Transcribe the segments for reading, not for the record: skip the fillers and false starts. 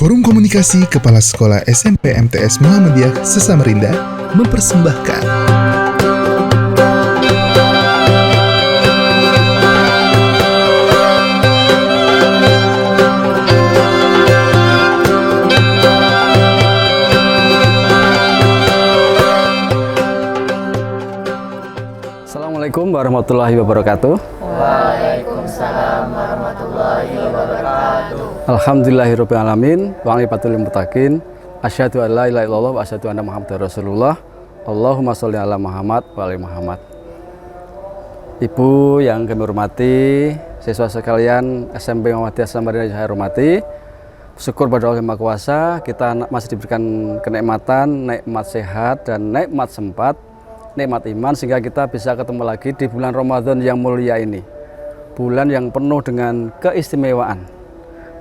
Forum Komunikasi Kepala Sekolah SMP MTS Muhammadiyah Sesamarinda mempersembahkan Assalamualaikum warahmatullahi wabarakatuh. Waalaikumsalam warahmatullahi wabarakatuh. Alhamdulillahirabbil alamin wa aqibatullil muttaqin. Asyhadu an la ilaha illallah wa asyhadu anna Muhammadar Rasulullah. Allahumma sholli ala Muhammad wa ali Muhammad. Ibu yang kami hormati, siswa sekalian SMP Muhammadiyah Sesamarinda yang saya hormati. Syukur pada Allah Yang Maha Kuasa, kita masih diberikan kenikmatan, nikmat sehat dan nikmat sempat, nikmat iman, sehingga kita bisa ketemu lagi di bulan Ramadan yang mulia ini, bulan yang penuh dengan keistimewaan.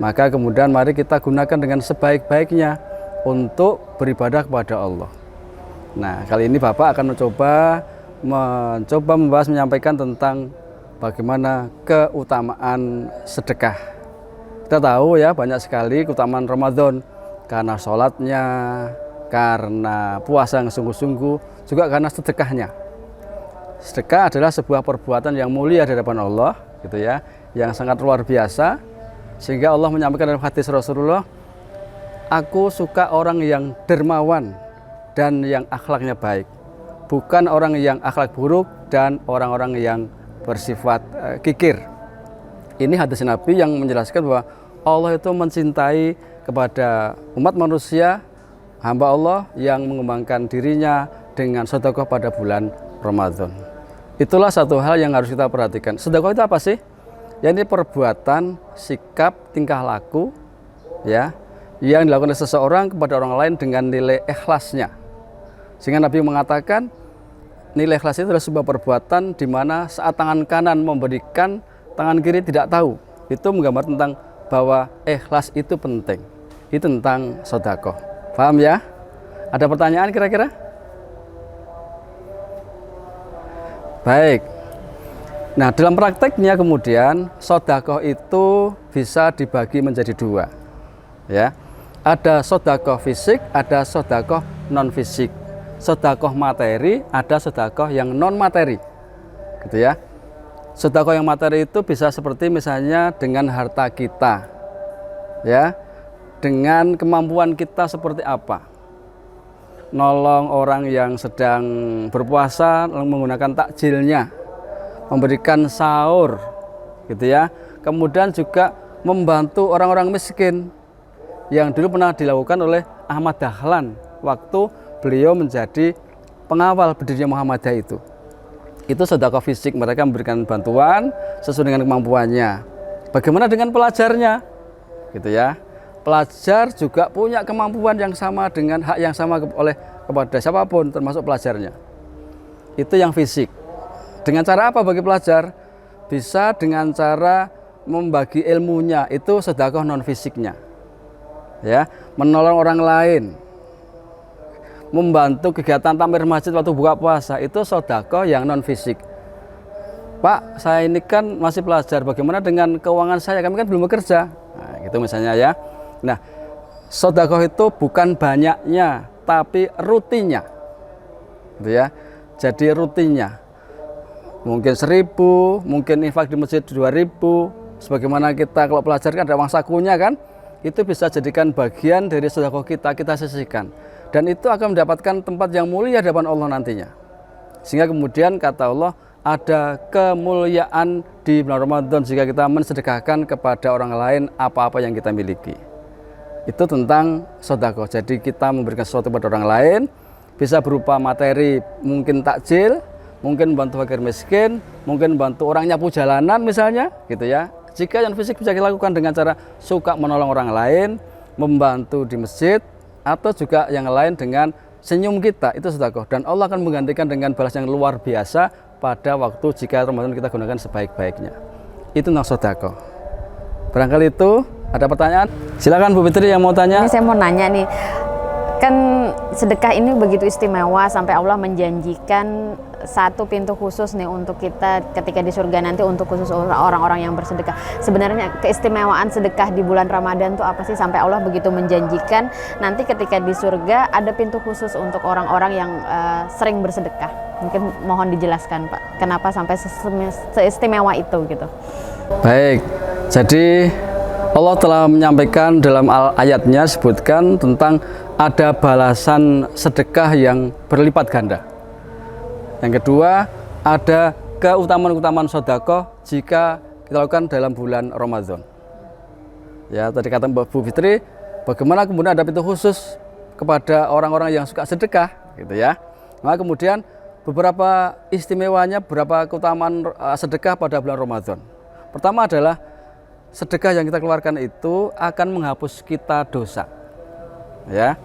Maka kemudian mari kita gunakan dengan sebaik-baiknya untuk beribadah kepada Allah. Nah, kali ini Bapak akan mencoba membahas, menyampaikan tentang bagaimana keutamaan sedekah. Kita tahu ya, banyak sekali keutamaan Ramadan, karena sholatnya, karena puasa yang sungguh-sungguh, juga karena sedekahnya. Sedekah adalah sebuah perbuatan yang mulia di hadapan Allah, gitu ya, yang sangat luar biasa, sehingga Allah menyampaikan dalam hadis Rasulullah, aku suka orang yang dermawan dan yang akhlaknya baik, bukan orang yang akhlak buruk dan orang-orang yang bersifat kikir. Ini hadis Nabi yang menjelaskan bahwa Allah itu mencintai kepada umat manusia, hamba Allah yang mengembangkan dirinya dengan sedekah pada bulan Ramadan. Itulah satu hal yang harus kita perhatikan. Sedekah itu apa sih? Ya, ini perbuatan, sikap, tingkah laku ya, yang dilakukan oleh seseorang kepada orang lain dengan nilai ikhlasnya. Sehingga Nabi mengatakan nilai ikhlas itu adalah sebuah perbuatan di mana saat tangan kanan memberikan, tangan kiri tidak tahu. Itu menggambar tentang bahwa ikhlas itu penting. Itu tentang sedekah. Paham ya? Ada pertanyaan kira-kira? Baik. Nah, dalam prakteknya kemudian sedekah itu bisa dibagi menjadi dua. Ya. Ada sedekah fisik, ada sedekah non fisik. Sedekah materi, ada sedekah yang non materi. Gitu ya. Sedekah yang materi itu bisa seperti misalnya dengan harta kita. Ya. Dengan kemampuan kita seperti apa, nolong orang yang sedang berpuasa menggunakan takjilnya, memberikan sahur, gitu ya. Kemudian juga membantu orang-orang miskin yang dulu pernah dilakukan oleh Ahmad Dahlan waktu beliau menjadi pengawal berdirinya Muhammadiyah itu. Itu sedekah fisik, mereka memberikan bantuan sesuai dengan kemampuannya. Bagaimana dengan pelajarnya, gitu ya. Pelajar juga punya kemampuan yang sama dengan hak yang sama kepada siapapun, termasuk pelajarnya. Itu yang fisik. Dengan cara apa bagi pelajar? Bisa dengan cara membagi ilmunya, itu sedekah non fisiknya. Ya, menolong orang lain, membantu kegiatan takmir masjid waktu buka puasa, itu sedekah yang non fisik. Pak, saya ini kan masih pelajar, bagaimana dengan keuangan saya? Kami kan belum bekerja. Nah, gitu misalnya ya. Nah, sedekah itu bukan banyaknya, tapi rutinnya, gitu ya. Jadi rutinnya, mungkin 1.000, mungkin infak di masjid 2.000. Sebagaimana kita kalau pelajar kan ada uang sakunya kan, itu bisa jadikan bagian dari sedekah kita sisihkan, dan itu akan mendapatkan tempat yang mulia di hadapan Allah nantinya. Sehingga kemudian kata Allah, ada kemuliaan di bulan Ramadan jika kita mensedekahkan kepada orang lain apa-apa yang kita miliki. Itu tentang sedekah. Jadi kita memberikan sesuatu kepada orang lain, bisa berupa materi, mungkin takjil, mungkin bantu fakir miskin, mungkin bantu orang nyapu jalanan misalnya, gitu ya. Jika yang fisik bisa kita lakukan dengan cara suka menolong orang lain, membantu di masjid, atau juga yang lain dengan senyum kita, itu sedekah. Dan Allah akan menggantikan dengan balas yang luar biasa pada waktu jika Ramadan kita gunakan sebaik-baiknya. Itu tentang sedekah. Barangkali itu. Ada pertanyaan? Silakan Bu Fitri yang mau tanya. Ini saya mau nanya nih, kan sedekah ini begitu istimewa sampai Allah menjanjikan satu pintu khusus nih untuk kita ketika di surga nanti, untuk khusus orang-orang yang bersedekah. Sebenarnya keistimewaan sedekah di bulan Ramadan tuh apa sih sampai Allah begitu menjanjikan nanti ketika di surga ada pintu khusus untuk orang-orang yang sering bersedekah. Mungkin mohon dijelaskan Pak, kenapa sampai seistimewa itu gitu. Baik, jadi Allah telah menyampaikan dalam ayatnya sebutkan tentang ada balasan sedekah yang berlipat ganda. Yang kedua, ada keutamaan-keutamaan sedekah jika kita lakukan dalam bulan Ramadan. Ya, tadi kata Mbak Bu Fitri, bagaimana kemudian ada pintu khusus kepada orang-orang yang suka sedekah, gitu ya. Maka kemudian beberapa istimewanya, beberapa keutamaan sedekah pada bulan Ramadan. Pertama adalah sedekah yang kita keluarkan itu akan menghapus kita dosa, ya,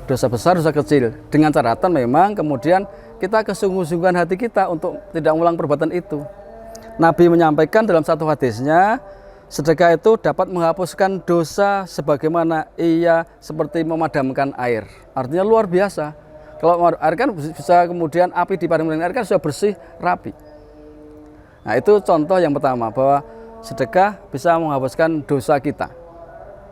dosa besar, dosa kecil. Dengan catatan memang kemudian kita kesungguh-sungguhan hati kita untuk tidak mengulang perbuatan itu. Nabi menyampaikan dalam satu hadisnya, sedekah itu dapat menghapuskan dosa sebagaimana ia seperti memadamkan air. Artinya luar biasa. Kalau air kan bisa kemudian api dipadamkan dengan air kan sudah bersih, rapi. Nah, itu contoh yang pertama, bahwa sedekah bisa menghapuskan dosa kita.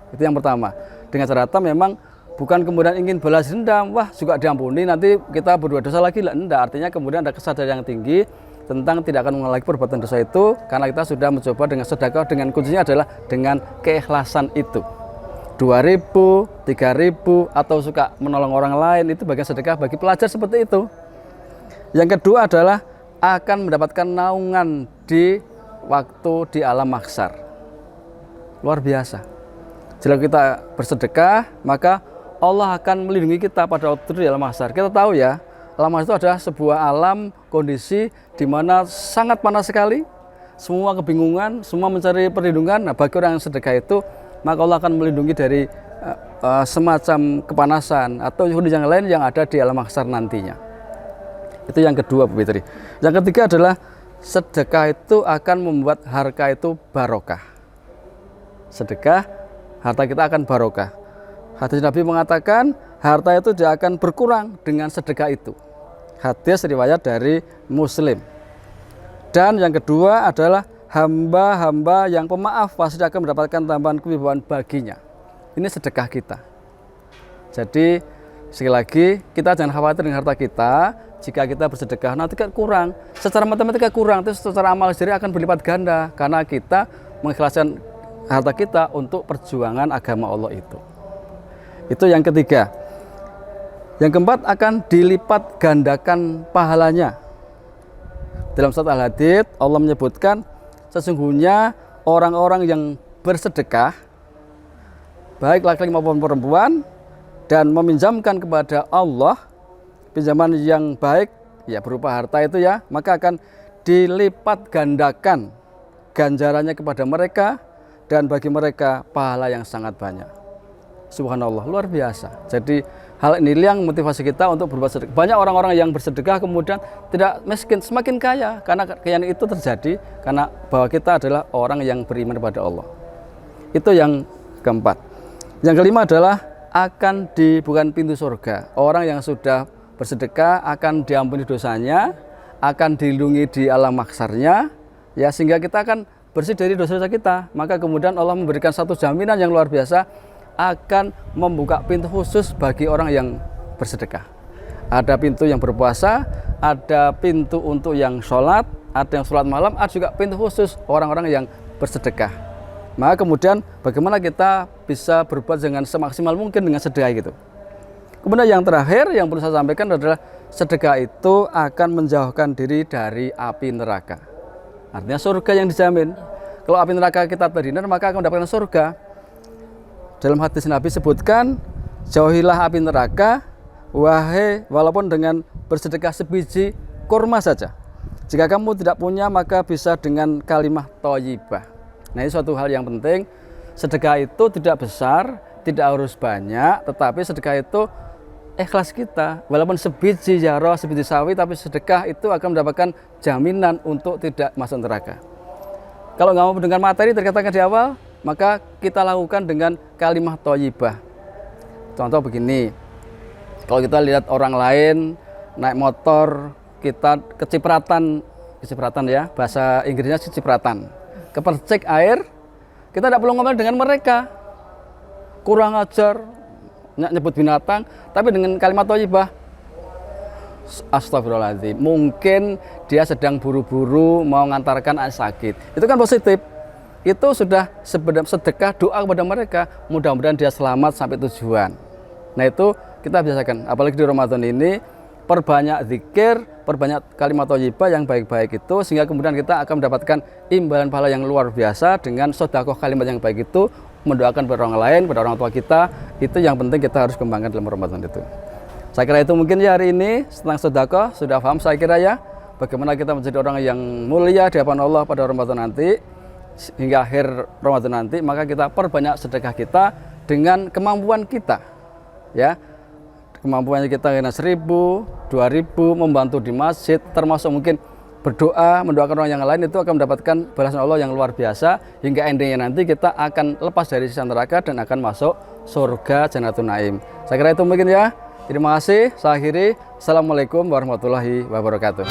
Itu yang pertama. Dengan catatan memang bukan kemudian ingin balas dendam, wah juga diampuni nanti kita berbuat dosa lagi, lah enggak. Artinya kemudian ada kesadaran yang tinggi tentang tidak akan mengulangi perbuatan dosa itu, karena kita sudah mencoba dengan sedekah, dengan kuncinya adalah dengan keikhlasan itu. 2.000, 3.000, atau suka menolong orang lain, itu bagian sedekah bagi pelajar seperti itu. Yang kedua adalah akan mendapatkan naungan di waktu di alam mahsyar. Luar biasa. Jika kita bersedekah, maka Allah akan melindungi kita pada waktu di alam mahsyar. Kita tahu ya, alam mahsyar itu adalah sebuah alam kondisi di mana sangat panas sekali, semua kebingungan, semua mencari perlindungan. Nah, bagi orang yang sedekah itu, maka Allah akan melindungi dari semacam kepanasan atau kondisi yang lain yang ada di alam mahsyar nantinya. Itu yang kedua, Bu Fitri. Yang ketiga adalah sedekah itu akan membuat harta itu barokah. Sedekah, harta kita akan barokah. Hadis Nabi mengatakan harta itu tidak akan berkurang dengan sedekah itu. Hadis riwayat dari Muslim. Dan yang kedua adalah hamba-hamba yang pemaaf pasti akan mendapatkan tambahan kewibawaan baginya. Ini sedekah kita. Jadi sekali lagi, kita jangan khawatir dengan harta kita. Jika kita bersedekah nanti kan kurang, secara matematika kurang, terus secara amal sendiri akan berlipat ganda karena kita mengikhlaskan harta kita untuk perjuangan agama Allah itu. Itu yang ketiga. Yang keempat, akan dilipat gandakan pahalanya. Dalam surat Al-Hadid Allah menyebutkan sesungguhnya orang-orang yang bersedekah, baik laki-laki maupun perempuan, dan meminjamkan kepada Allah pinjaman yang baik, ya berupa harta itu ya, maka akan dilipat gandakan ganjarannya kepada mereka, dan bagi mereka pahala yang sangat banyak. Subhanallah, luar biasa. Jadi hal ini yang motivasi kita untuk berbuat sedekah. Banyak orang-orang yang bersedekah kemudian tidak miskin, semakin kaya, karena kekayaan itu terjadi karena bahwa kita adalah orang yang beriman kepada Allah. Itu yang keempat. Yang kelima adalah akan dibukakan pintu surga. Orang yang sudah bersedekah akan diampuni dosanya, akan dilindungi di alam mahsyarnya, ya, sehingga kita akan bersih dari dosa-dosa kita. Maka kemudian Allah memberikan satu jaminan yang luar biasa, akan membuka pintu khusus bagi orang yang bersedekah. Ada pintu yang berpuasa, ada pintu untuk yang sholat, ada yang sholat malam, ada juga pintu khusus orang-orang yang bersedekah. Maka kemudian bagaimana kita bisa berbuat dengan semaksimal mungkin dengan sedekah gitu. Kemudian yang terakhir yang perlu saya sampaikan adalah sedekah itu akan menjauhkan diri dari api neraka. Artinya surga yang dijamin. Kalau api neraka kita terhindar, maka akan mendapatkan surga. Dalam hadis Nabi sebutkan, jauhilah api neraka, wahai walaupun dengan bersedekah sebiji kurma saja. Jika kamu tidak punya, maka bisa dengan kalimah thayyibah. Nah, ini suatu hal yang penting. Sedekah itu tidak besar, tidak harus banyak, tetapi sedekah itu ikhlas kita. Walaupun sebiji jarah, sebiji sawi, tapi sedekah itu akan mendapatkan jaminan untuk tidak masuk neraka. Kalau nggak mau dengan materi, terkatakan di awal, maka kita lakukan dengan kalimah thayyibah. Contoh begini, kalau kita lihat orang lain naik motor kita kecipratan ya, bahasa Inggrisnya cipratan, kepercik air, kita tidak perlu ngomel dengan mereka, kurang ajar, nyebut binatang, tapi dengan kalimat thayyibah, astagfirullahaladzim, mungkin dia sedang buru-buru mau mengantarkan anak sakit, itu kan positif, itu sudah sedekah doa kepada mereka, mudah-mudahan dia selamat sampai tujuan. Nah itu kita biasakan, apalagi di Ramadan ini, perbanyak zikir, perbanyak kalimat thayyibah yang baik-baik itu, sehingga kemudian kita akan mendapatkan imbalan pahala yang luar biasa dengan sedekah kalimat yang baik itu, mendoakan pada orang lain, pada orang tua kita, itu yang penting kita harus kembangkan dalam Ramadan itu. Saya kira itu mungkin ya hari ini, tentang sedekah, sudah paham saya kira ya, bagaimana kita menjadi orang yang mulia di hadapan Allah pada Ramadan nanti, hingga akhir Ramadan nanti, maka kita perbanyak sedekah kita dengan kemampuan kita, ya. Kemampuannya kita kena 1.000, 2.000, membantu di masjid, termasuk mungkin berdoa, mendoakan orang yang lain, itu akan mendapatkan balasan Allah yang luar biasa, hingga endingnya nanti kita akan lepas dari siksa neraka dan akan masuk surga Jannatul Naim. Saya kira itu mungkin ya. Terima kasih. Saya akhiri. Assalamualaikum warahmatullahi wabarakatuh.